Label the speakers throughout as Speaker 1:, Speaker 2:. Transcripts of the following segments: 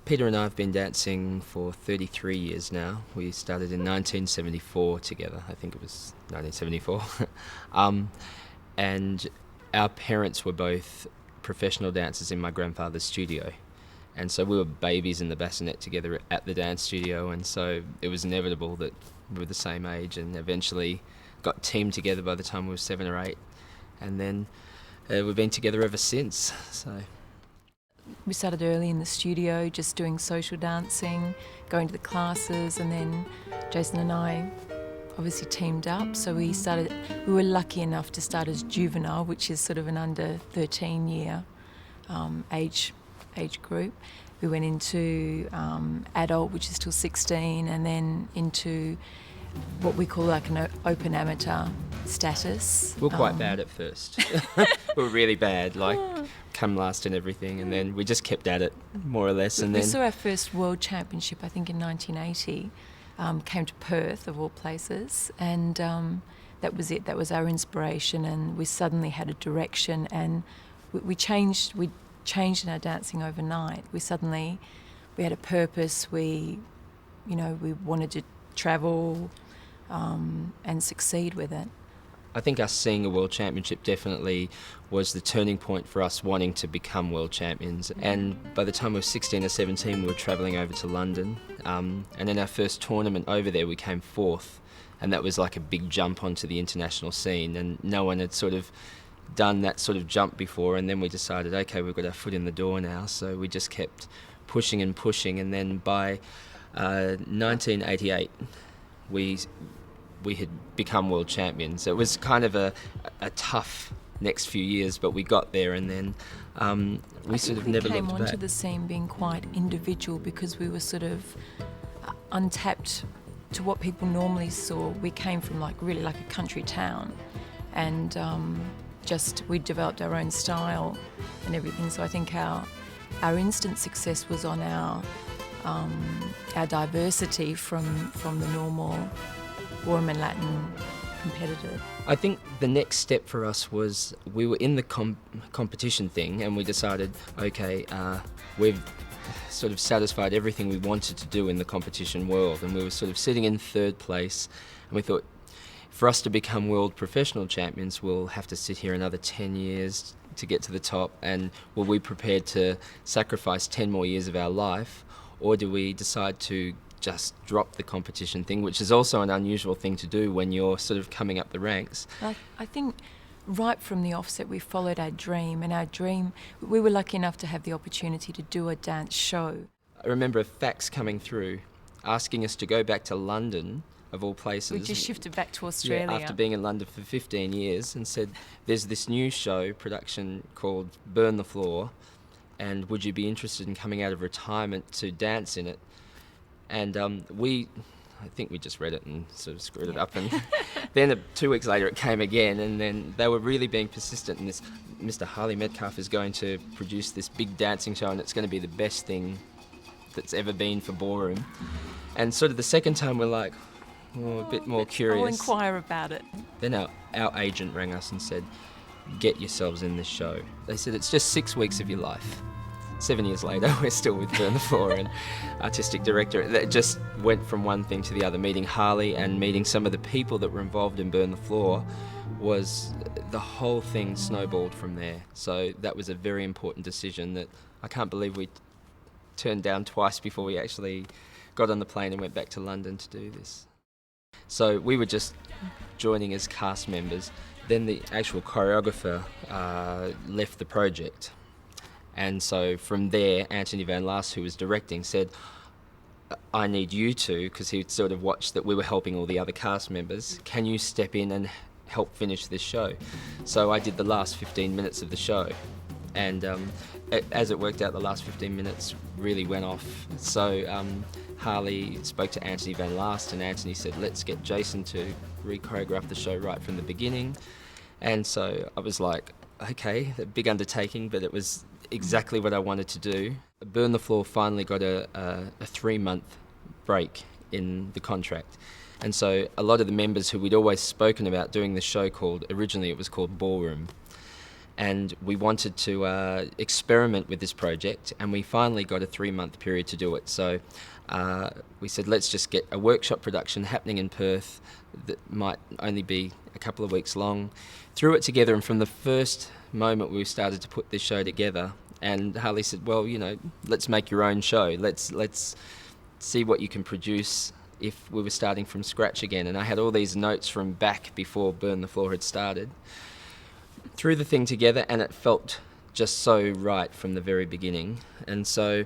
Speaker 1: Peter and I have been dancing for 33 years now. We started in 1974 together. I think it was 1974. And our parents were both professional dancers in my grandfather's studio. And so we were babies in the bassinet together at the dance studio, and so it was inevitable that we were the same age, and eventually got teamed together by the time we were 7 or 8. And then we've been together ever since. So
Speaker 2: we started early in the studio, just doing social dancing, going to the classes, and then Jason and I obviously teamed up. So we were lucky enough to start as juvenile, which is sort of an under 13 year age group. We went into adult, which is till 16, and then into what we call like an open amateur status.
Speaker 1: we were quite bad at first. We were really bad, like come last in everything, and then we just kept at it more or less. And
Speaker 2: we
Speaker 1: then
Speaker 2: saw our first world championship, I think, in 1980. Came to Perth, of all places, and that was it. That was our inspiration, and we suddenly had a direction, and we changed in our dancing overnight. We had a purpose. We wanted to travel and succeed with it.
Speaker 1: I think us seeing a world championship definitely was the turning point for us wanting to become world champions. And by the time we were 16 or 17, we were travelling over to London. And in our first tournament over there, we came 4th. And that was like a big jump onto the international scene. And no one had sort of done that sort of jump before. And then we decided, okay, we've got our foot in the door now. So we just kept pushing and pushing. And then by 1988, we had become world champions. It was kind of a tough next few years, but we got there, and then we sort of never looked back.
Speaker 2: We came onto the scene being quite individual because we were sort of untapped to what people normally saw. We came from really like a country town, and we developed our own style and everything. So I think our instant success was on our diversity from the normal warm and Latin competitor.
Speaker 1: I think the next step for us was we were in the competition thing, and we decided, okay, we've sort of satisfied everything we wanted to do in the competition world, and we were sort of sitting in 3rd place, and we thought, for us to become world professional champions, we'll have to sit here another 10 years to get to the top, and were we prepared to sacrifice 10 more years of our life, or do we decide to just drop the competition thing, which is also an unusual thing to do when you're sort of coming up the ranks.
Speaker 2: I think right from the offset we followed our dream, and our dream, we were lucky enough to have the opportunity to do a dance show.
Speaker 1: I remember a fax coming through asking us to go back to London, of all places.
Speaker 2: We just shifted back to Australia.
Speaker 1: Yeah, after being in London for 15 years, and said, there's this new show production called Burn the Floor, and would you be interested in coming out of retirement to dance in it? And I think we just read it and sort of screwed it up. And then 2 weeks later it came again, and then they were really being persistent. And this Mr. Harley Metcalf is going to produce this big dancing show, and it's going to be the best thing that's ever been for ballroom. And sort of the second time we're like, a bit more curious.
Speaker 2: I'll inquire about it.
Speaker 1: Then our agent rang us and said, get yourselves in this show. They said, it's just 6 weeks of your life. 7 years later, we're still with Burn the Floor and artistic director. It just went from one thing to the other. Meeting Harley and meeting some of the people that were involved in Burn the Floor, was the whole thing snowballed from there. So that was a very important decision that I can't believe we turned down twice before we actually got on the plane and went back to London to do this. So we were just joining as cast members. Then the actual choreographer left the project. And so from there, Anthony Van Laas, who was directing, said, I need you to, because he'd sort of watched that we were helping all the other cast members, can you step in and help finish this show? So I did the last 15 minutes of the show. And as it worked out, the last 15 minutes really went off. So Harley spoke to Anthony Van Laas, and Anthony said, let's get Jason to re-choreograph the show right from the beginning. And so I was like, okay, a big undertaking, but it was exactly what I wanted to do. Burn the Floor finally got a 3-month break in the contract. And so a lot of the members who we'd always spoken about doing the show originally it was called Ballroom. and we wanted to experiment with this project, and we finally got a 3-month period to do it. So we said, let's just get a workshop production happening in Perth that might only be a couple of weeks long. Threw it together, and from the first moment we started to put this show together, and Harley said, well, let's make your own show. Let's see what you can produce if we were starting from scratch again. And I had all these notes from back before Burn the Floor had started. Threw the thing together, and it felt just so right from the very beginning. And so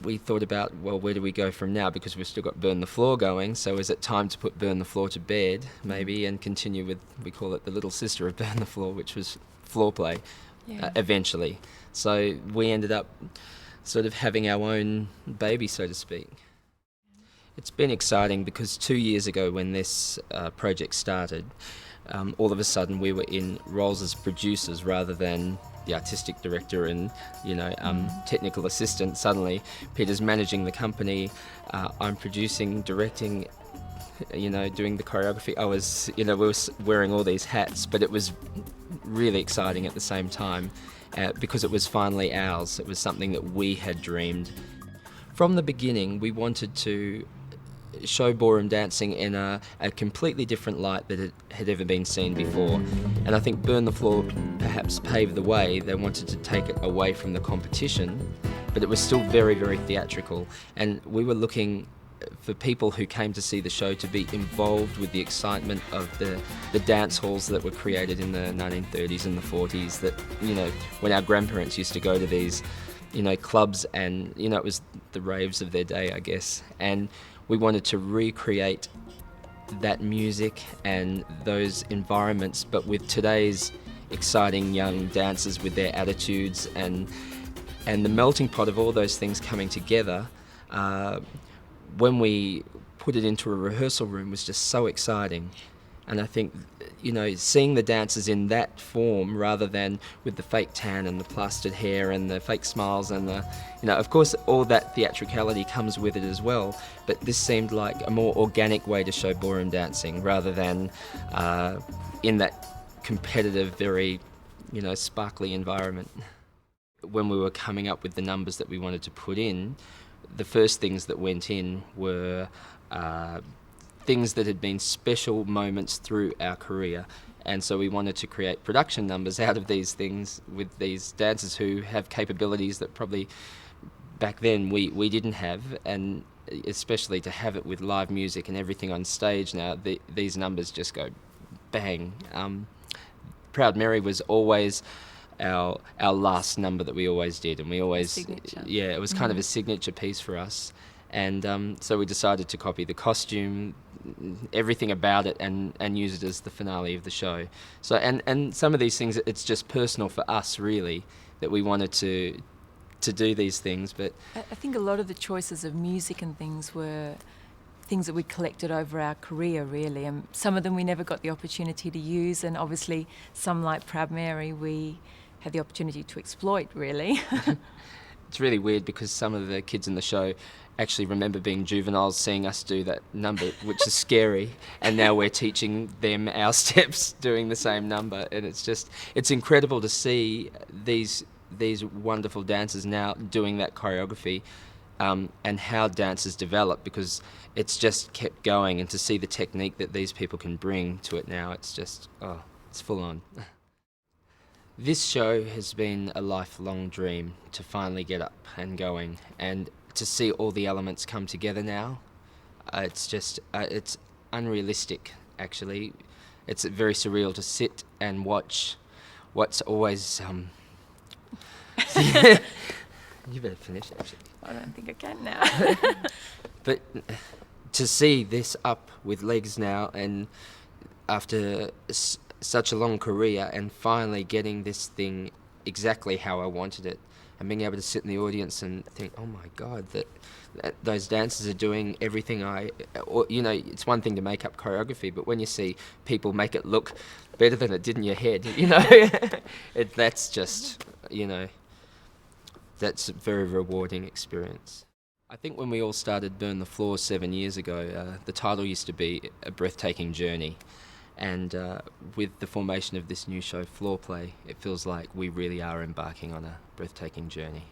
Speaker 1: we thought about, well, where do we go from now? Because we've still got Burn the Floor going, so is it time to put Burn the Floor to bed, maybe, and continue with, we call it the little sister of Burn the Floor, which was FloorPlay, eventually. So we ended up sort of having our own baby, so to speak. It's been exciting because 2 years ago when this project started, all of a sudden we were in roles as producers rather than the artistic director and technical assistant. Suddenly Peter's managing the company, I'm producing, directing, doing the choreography. I was, we were wearing all these hats, but it was really exciting at the same time because it was finally ours. It was something that we had dreamed. From the beginning, we wanted to show ballroom dancing in a completely different light that it had ever been seen before. And I think Burn the Floor perhaps paved the way. They wanted to take it away from the competition, but it was still very, very theatrical. And we were looking for people who came to see the show to be involved with the excitement of the dance halls that were created in the 1930s and the 40s, that, when our grandparents used to go to these, clubs, and, it was the raves of their day, I guess. And we wanted to recreate that music and those environments, but with today's exciting young dancers with their attitudes, and the melting pot of all those things coming together. When we put it into a rehearsal room was just so exciting. And I think, seeing the dancers in that form rather than with the fake tan and the plastered hair and the fake smiles and of course all that theatricality comes with it as well, but this seemed like a more organic way to show ballroom dancing rather than in that competitive, very, sparkly environment. When we were coming up with the numbers that we wanted to put in, the first things that went in were things that had been special moments through our career. And so we wanted to create production numbers out of these things with these dancers who have capabilities that probably back then we didn't have, and especially to have it with live music and everything on stage now, these numbers just go bang. Proud Mary was always our last number that we always did, and we always, it was kind of a signature piece for us. And so we decided to copy the costume, everything about it, and use it as the finale of the show. So and some of these things, it's just personal for us, really, that we wanted to do these things. But
Speaker 2: I think a lot of the choices of music and things were things that we collected over our career, really, and some of them we never got the opportunity to use, and obviously some, like Proud Mary, we had the opportunity to exploit, really.
Speaker 1: It's really weird because some of the kids in the show actually remember being juveniles, seeing us do that number, which is scary, and now we're teaching them our steps doing the same number. And it's incredible to see these wonderful dancers now doing that choreography, and how dancers develop, because it's just kept going, and to see the technique that these people can bring to it now, it's just, it's full on. This show has been a lifelong dream to finally get up and going, and to see all the elements come together now. It's just, it's unrealistic, actually. It's very surreal to sit and watch what's always... You better finish, actually.
Speaker 2: I don't think I can now.
Speaker 1: But to see this up with legs now, and after such a long career, and finally getting this thing exactly how I wanted it, and being able to sit in the audience and think, oh my God, that those dancers are doing everything it's one thing to make up choreography, but when you see people make it look better than it did in your head, that's just, that's a very rewarding experience. I think when we all started Burn the Floor 7 years ago, the title used to be A Breathtaking Journey. And with the formation of this new show, FloorPlay, it feels like we really are embarking on a breathtaking journey.